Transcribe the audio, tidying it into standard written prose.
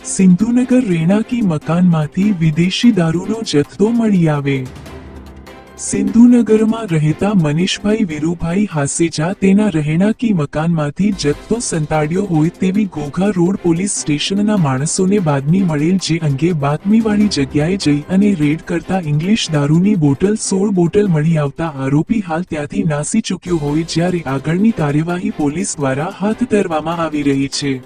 સિંધુનગર રેણાકી મકાનમાંથી વિદેશી દારૂનો જથ્થો મળી આવે। સિંધુનગરમાં રહેતા મનીષભાઈ વીરુભાઈ હાસેજા તેના રહેણાંકી મકાનમાંથી જથ્થો સંતાડ્યો હોય તેવી ઘોઘા રોડ પોલીસ સ્ટેશનના માણસોને બાતમી મળેલ, જે અંગે બાતમીવાળી જગ્યાએ જઈ અને રેડ કરતા ઇંગ્લિશ દારૂની બોટલ 16 બોટલ મળી આવતા આરોપી હાલ ત્યાંથી નાસી ચૂક્યો હોય, જ્યારે આગળની કાર્યવાહી પોલીસ દ્વારા હાથ ધરવામાં આવી રહી છે।